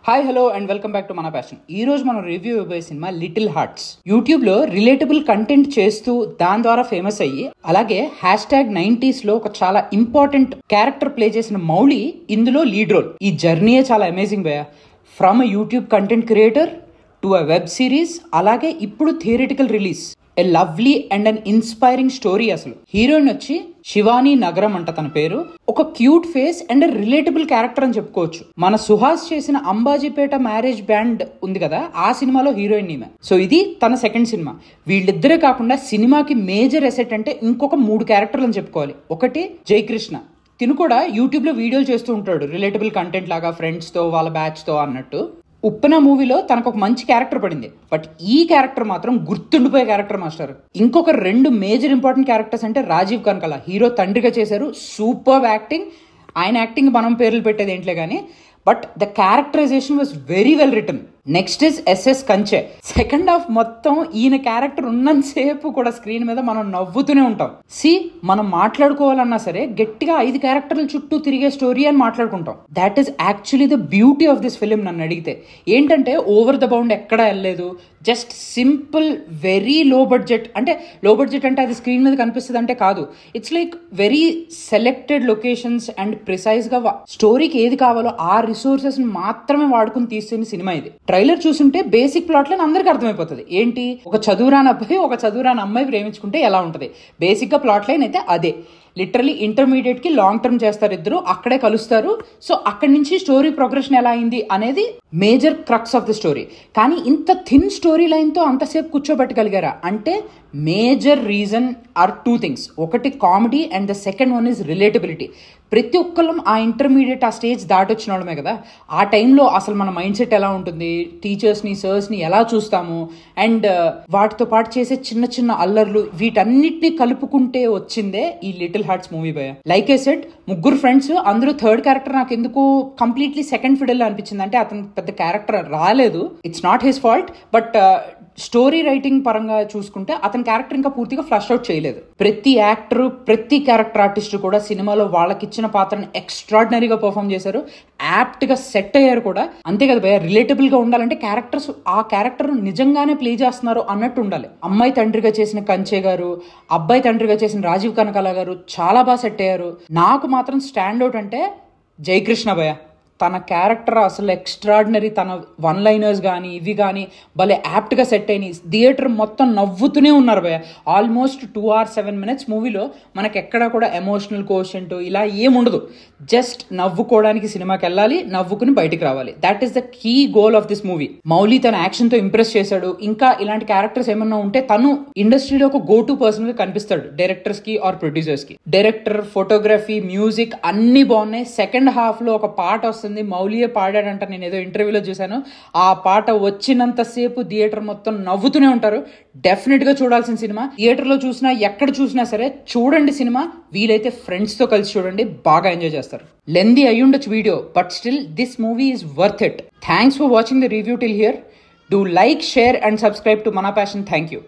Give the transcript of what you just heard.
Hi hello and welcome back to మన passion. ఈ రోజు మనం రివ్యూ ఇవ్వబోయే సినిమా లిటిల్ హార్ట్స్. యూట్యూబ్ లో రిలేటబుల్ కంటెంట్ చేస్తూ దాని ద్వారా ఫేమస్ అయ్యి అలాగే #90s లో ఒక చాలా ఇంపార్టెంట్ క్యారెక్టర్ ప్లే చేసిన మౌలి ఇందులో లీడ్ రోల్. ఈ జర్నీయే చాలా అమేజింగ్ భయ్యా. From YouTube content creator to a web series, అలాగే ఇప్పుడు theoretical release. A lovely and an inspiring story. అసలు హీరోయిన్ వచ్చి శివాని నగరం అంట తన పేరు. ఒక cute face and relatable character అని చెప్పుకోవచ్చు. మన సుహాస్ చేసిన అంబాజీపేట మ్యారేజ్ బ్యాండ్ ఉంది కదా, ఆ సినిమాలో హీరోయిన్ ఈమె. సో ఇది తన సెకండ్ సినిమా. వీళ్ళిద్దరే కాకుండా సినిమాకి మేజర్ ఎసెట్ అంటే ఇంకొక 3 క్యారెక్టర్లు అని చెప్పుకోవాలి. ఒకటి జయకృష్ణ. తిను కూడా యూట్యూబ్ లో వీడియోలు చేస్తూ ఉంటాడు, రిలేటబుల్ కంటెంట్ లాగా ఫ్రెండ్స్ తో వాళ్ళ బ్యాచ్ తో అన్నట్టు. ఉప్పెన మూవీలో తనకు ఒక మంచి క్యారెక్టర్ పడింది, బట్ ఈ క్యారెక్టర్ మాత్రం గుర్తుండిపోయే క్యారెక్టర్ మాస్టర్. ఇంకొక 2 మేజర్ ఇంపార్టెంట్ క్యారెక్టర్స్ అంటే రాజీవ్ కనకాల హీరో తండ్రిగా చేశారు. Super acting. ఆయన యాక్టింగ్ మనం పేర్లు పెట్టేది ఏంట్లే కానీ, but the characterization was very well written. Next is SS Kanche. Second half మొత్తం ఈయన క్యారెక్టర్ ఉన్నంతసేపు కూడా స్క్రీన్ మీద మనం నవ్వుతూనే ఉంటాం. మనం మాట్లాడుకోవాలన్నా సరే గట్టిగా 5 క్యారెక్టర్ల చుట్టూ తిరిగే స్టోరీ అని మాట్లాడుకుంటాం. That is actually the beauty of this film నన్ను అడిగితే. ఏంటంటే ఓవర్ ద బౌండ్ ఎక్కడా వెళ్ళలేదు. Just simple, very low budget. అంటే లో బడ్జెట్ అంటే అది స్క్రీన్ మీద కనిపిస్తుంది అంటే కాదు. It's like very selected locations and precise గా స్టోరీకి ఏది కావాలో ఆ రిసోర్సెస్ మాత్రమే వాడుకుని తీసిన సినిమా ఇది. ట్రైలర్ చూస్తుంటే బేసిక్ ప్లాట్ లైన్ అందరికి అర్థమైపోతుంది. ఏంటి, ఒక చదువురాని అబ్బాయి ఒక చదువురాని అమ్మాయి ప్రేమించుకుంటే ఎలా ఉంటుంది. బేసిక్ గా ప్లాట్ లైన్ అయితే అదే. లిటరలీ ఇంటర్మీడియట్ కి లాంగ్ టర్మ్ చేస్తారు ఇద్దరు, అక్కడే కలుస్తారు. సో అక్కడి నుంచి స్టోరీ ప్రోగ్రెషన్ ఎలా అయింది అనేది major crux of the story. కానీ ఇంత థిన్ స్టోరీ లైన్ తో అంతసేపు కూర్చోబెట్టగలిగారా అంటే మేజర్ రీజన్ ఆర్ 2 things. ఒకటి comedy and the second one is relatability. ప్రతి ఒక్కళ్ళం ఆ ఇంటర్మీడియట్ ఆ స్టేజ్ దాటొచ్చిన వాళ్ళమే కదా. ఆ టైంలో అసలు మన మైండ్ సెట్ ఎలా ఉంటుంది, టీచర్స్ని సర్స్ని ఎలా చూస్తాము, అండ్ వాటితో పాటు చేసే చిన్న చిన్న అల్లర్లు, వీటన్నిటిని కలుపుకుంటే వచ్చిందే ఈ లిటిల్ హార్ట్స్ మూవీ భయ. లైక్ ఐ సెడ్, 3 ఫ్రెండ్స్, అందరూ థర్డ్ క్యారెక్టర్ నాకు ఎందుకు కంప్లీట్లీ సెకండ్ ఫిడల్ అనిపించింది. అంటే అతను పెద్ద క్యారెక్టర్ రాలేదు, it's not his fault, but story writing పరంగా చూసుకుంటే అతని క్యారెక్టర్ ఇంకా పూర్తిగా ఫ్లష్ అవుట్ చేయలేదు. ప్రతి యాక్టర్, ప్రతి క్యారెక్టర్ ఆర్టిస్ట్ కూడా సినిమాలో వాళ్ళకి ఇచ్చిన పాత్రను ఎక్స్ట్రాడినరీగా పర్ఫామ్ చేశారు. యాప్ట్ గా సెట్ అయ్యారు కూడా. అంతే కదా భయ, రిలేటబుల్ గా ఉండాలంటే క్యారెక్టర్స్ ఆ క్యారెక్టర్ నిజంగానే ప్లే చేస్తున్నారు అన్నట్టు ఉండాలి. అమ్మాయి తండ్రిగా చేసిన కంచే గారు, అబ్బాయి తండ్రిగా చేసిన రాజీవ్ కనకాల గారు చాలా బాగా సెట్ అయ్యారు. నాకు మాత్రం స్టాండ్ అవుట్ అంటే జయకృష్ణ భయ. తన క్యారెక్టర్ అసలు ఎక్స్ట్రాడినరీ. తన 1 లైనర్స్ కానీ ఇవి కానీ భలే యాప్ట్గా సెట్ అయినాయి. థియేటర్ మొత్తం నవ్వుతూనే ఉన్నారు భయ. ఆల్మోస్ట్ 2 hours 7 minutes మూవీలో మనకి ఎక్కడా కూడా ఎమోషనల్ కోషెంట్ ఇలా ఏముండదు. జస్ట్ నవ్వుకోవడానికి సినిమాకి వెళ్ళాలి, నవ్వుకుని బయటికి రావాలి. That is the key goal of this movie. Mouli తన యాక్షన్ తో ఇంప్రెస్ చేశాడు. ఇంకా ఇలాంటి క్యారెక్టర్స్ ఏమన్నా ఉంటే తను ఇండస్ట్రీలో ఒక గో టు పర్సన్ గా కనిపిస్తాడు డైరెక్టర్స్ కి ఆర్ ప్రొడ్యూసర్స్ కి. డైరెక్టర్, ఫోటోగ్రఫీ, మ్యూజిక్ అన్ని బాగున్నాయి. సెకండ్ హాఫ్ లో ఒక పాట వస్తుంది, మౌలియే పాడాడంట. నేను ఏదో ఇంటర్వ్యూలో చూశాను. ఆ పాట వచ్చినంతసేపు థియేటర్ మొత్తం నవ్వుతూనే ఉంటారు. డెఫినెట్ గా చూడాల్సిన సినిమా. థియేటర్ లో చూసినా ఎక్కడ చూసినా సరే చూడండి సినిమా. వీలైతే ఫ్రెండ్స్ తో కలిసి చూడండి, బాగా ఎంజాయ్ చేస్తారు. లెందీ అయ్యుండొచ్చు video, but still this movie is worth it. Thanks for watching the review till here. Do like, share and subscribe to మన ప్యాషన్. Thank you.